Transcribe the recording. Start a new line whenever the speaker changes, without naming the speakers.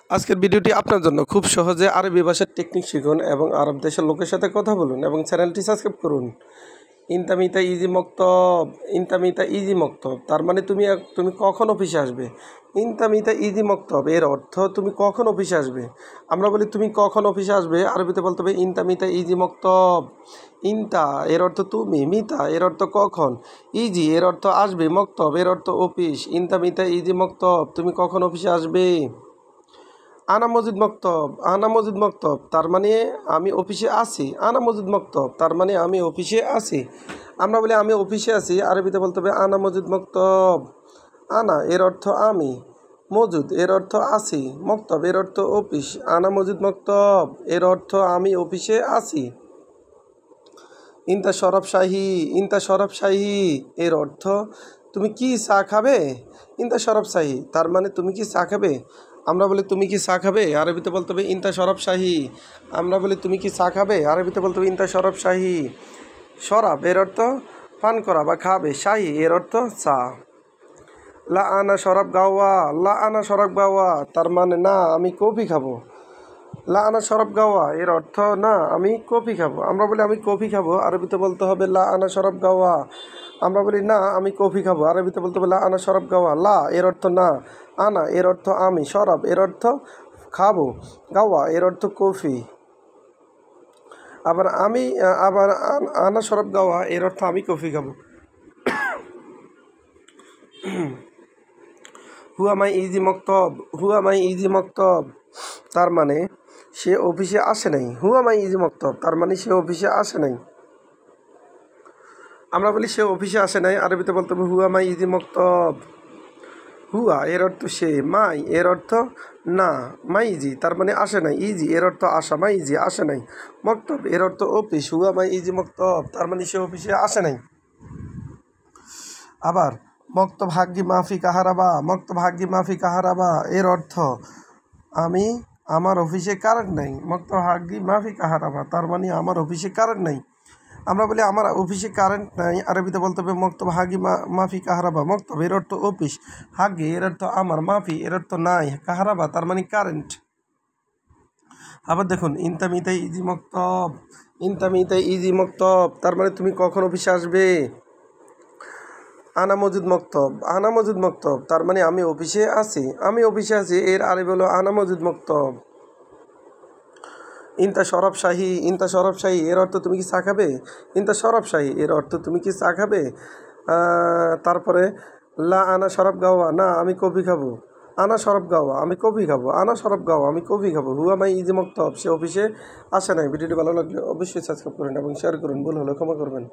আজকের ভিডিওটি আপনার জন্য খুব সহজে আরবি ভাষার টেকনিক শিখুন এবং আরব দেশের লোকের সাথে কথা বলুন এবং চ্যানেলটি সাবস্ক্রাইব করুন। ইনতামিতা ইজি মক্তব, ইনতামিতা ইজি মক্তব তার মানে তুমি কখন অফিসে আসবে। ইনতামিতা ইজি মক্তব এর অর্থ তুমি কখন অফিসে আসবে। আমরা বলি তুমি কখন অফিসে আসবে, আরবিতে বলতে হবে ইনতামিতা ইজি মক্তব। ইনতা এর অর্থ তুমি, মিতা এর অর্থ কখন, ইজি এর অর্থ আসবে, মক্তব এর অর্থ অফিস। ইনতামিতা ইজি মক্তব তুমি কখন অফিসে আসবে। আনা মজিদ মক্তব, আনা মজিদ মক্তব তার মানে আমি অফিসে আছি। আনা মজিদ মক্তব তার মানে আমি অফিসে আছি। আমরা বলি আমি অফিসে আছি, আরবিতে বলতে হবে আনা মজিদ মক্তব। আনা এর অর্থ আমি, মজুদ এর অর্থ আছি, মক্তব এর অর্থ অফিস। আনা মজিদ মক্তব এর অর্থ আমি অফিসে আছি। ইনতা শরব শাহী, ইনতা শরব শাহী এর অর্থ তুমি কি চা খাবে। ইনতা শরব শাহী তার মানে তুমি কি চা খাবে। আমরা বলি তুমি কি চা খাবে, আরবিতে বলতে হবে ইনতা শরব শাহী। আমরা বলি তুমি কি চা খাবে, আরবিতে বলতে হবে ইনতা শরব শাহী। শরাব এর অর্থ পান করা বা খাবে, শাহী এর অর্থ চা। লা আনা শরাব গাওয়া, লা আনা শরাব গাওয়া তার মানে না আমি কফি খাবো। লা আনা শরাব গাওয়া এর অর্থ না আমি কফি খাবো। আমরা বলি আমি কফি খাবো, আরবিতে বলতে হবে লা আনা শরাব গাওয়া। আমরা বলি না আমি কফি খাবো, আরবিতে বলতে হবে লা আনা শরাব গাওয়া। লা এর অর্থ না, আনা এর অর্থ আমি, শরাব এর অর্থ খাবো, গাওয়া এর অর্থ কফি। আবার আনা শরাব গাওয়া এর অর্থ আমি কফি খাবো। হুয়া মাই ইজি মক্তব, হুয়া মাই ইজি মক্তব তার মানে সে অফিসে আসে নাই। হুয়া মাই ইজি মক্তব তার মানে সে অফিসে আসে নাই। আমরা বলি সে অফিসে আসে নাই, আরবিতে বলতে হবে হুয়া মাই ইজি মক্তব। হুয়া এর অর্থ সে, মাই এর অর্থ না, মাই ইজি তার মানে আসে নাই, ইজি এর অর্থ আসা, মাই ইজি আসে নাই, মক্তব এর অর্থ অফিস। হুয়া মাই ইজি মক্তব তার মানে সে অফিসে আসে নাই। আবার মক্ত ভাগ্যি মাফি কাহারাবা, মক্ত ভাগ্যি মাফি কাহারাবা এর অর্থ আমি আমার অফিসে কারেন্ট নাই। মক্ত ভাগ্যি মাফি কাহারাবা তার মানে আমার অফিসে কারেন্ট নাই। আমরা বলি আমার অফিসে কারেন্ট নাই, আরবিতে বলতে হবে মক্ত ভাগি মাফি কাহারাবা। মক্তব এর অর্থ অফিস, হাগি এর অর্থ আমার, মাফি এর অর্থ নাই, কাহারাবা তার মানে কারেন্ট। আবার দেখুন ইনতামিতাই ইজি মক্তব, ইনতামিতাই ইজি মক্তব তার মানে তুমি কখন অফিসে আসবে। আনা মজুদ মক্তব, আনা মজুদ মক্তব তার মানে আমি অফিসে আছি, আমি অফিসে আছি এর আরবি হলো আনা মজুদ মক্তব। ইনতা শরব শাহী, ইনতা শরব শাহী এর অর্থ তুমি কি চা খাবে। ইনতা শরব শাহী এর অর্থ তুমি কি চা খাবে। তারপরে লা আনা শরব গাওয়া না আমি কফি খাবো। আনা শরব গাওয়া আমি কফি খাবো, আনা শরব গাওয়া আমি কফি খাবো। হুয়া মাই ইজি মক্তব সে অফিসে আসে নাই। ভিডিওটি ভালো লাগলে অবশ্যই সাবস্ক্রাইব করুন এবং শেয়ার করুন, ভুল হলে ক্ষমা করবেন।